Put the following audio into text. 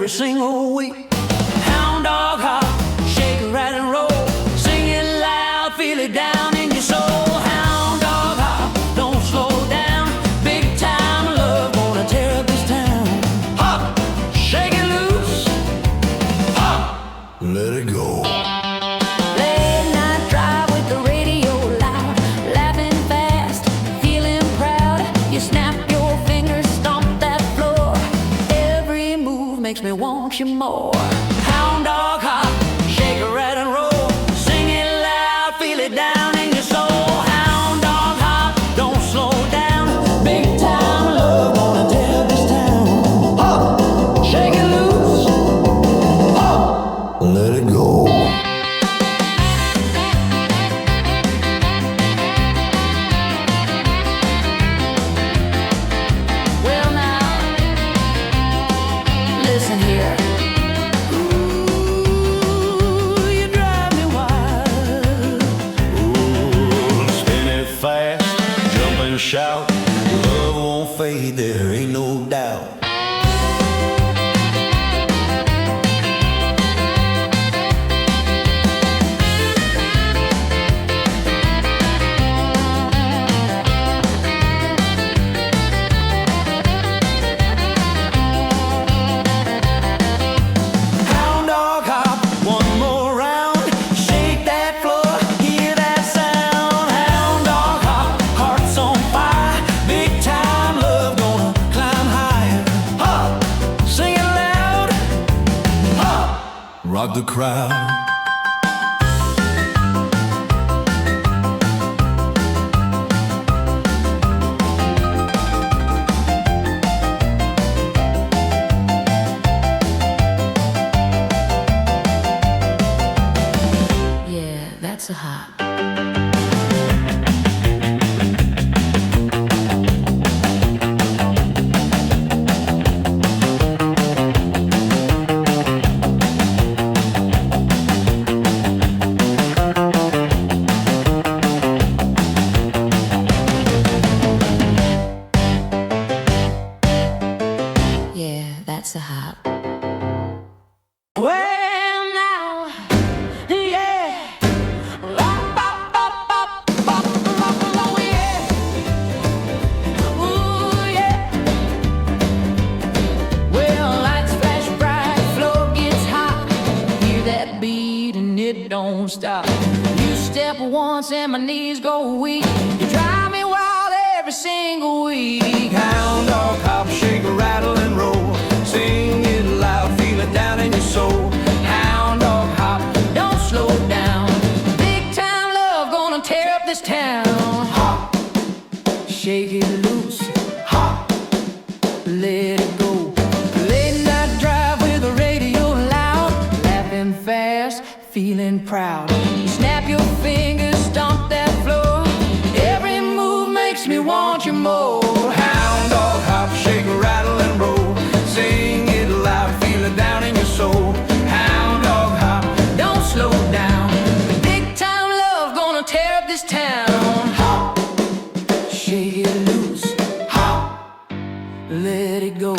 every single week. Hound dog hop, shake it, rattle and roll, sing it loud, feel it down in your soul. Hound dog hop, don't slow down, big time love gonna tear up this town. Hop, shake it loose, hop, let it go. Late night drive with the radio loud, laughing fast, feeling proud. You snap your fingers, stomp that floor. Every move makes me want you more. Hound dog hop, shake it, rattle and roll, sing it loud, feel it down in your soul. Hound dog hop, don't slow down, big time love gonna tear this town. Hop, shake it loose, hop, let it go. Well now, listen here. Ooh, you drive me wild. Ooh, spin it fast, jump and shout. Love won't fade, there ain't no doubt. Hound dog hop, one more round, shake that floor, hear that sound. Hound dog hop, hearts on fire, big time love gonna climb higher. Hop, sing it loud, hop, rock the crowd. Yeah, that's a hop. Yeah, that's a hop. Well now, yeah. Bop, bop, bop, bop, bop, bop, oh yeah. Ooh, yeah. Well, lights flash bright, floor gets hot. Hear that beat and it don't stop. You step once and my knees go weak. You drive me wild every single week. Hound dog hop, shake, rattle and roll, sing it loud, feel it down in your soul. Hound dog hop, don't slow down, big time love gonna tear up this town. Hop, shake it loose, hop, let it go. Late night drive with the radio loud, laughing fast, feeling proud. You snap your fingers, stomp that floor. Every move makes me want you more. Hound dog hop, shake, rattle and roll, sing it loud, feel it down in your soul. Hound dog hop, don't slow down, big time love gonna tear up this town. Hop, shake it loose, hop, let it go.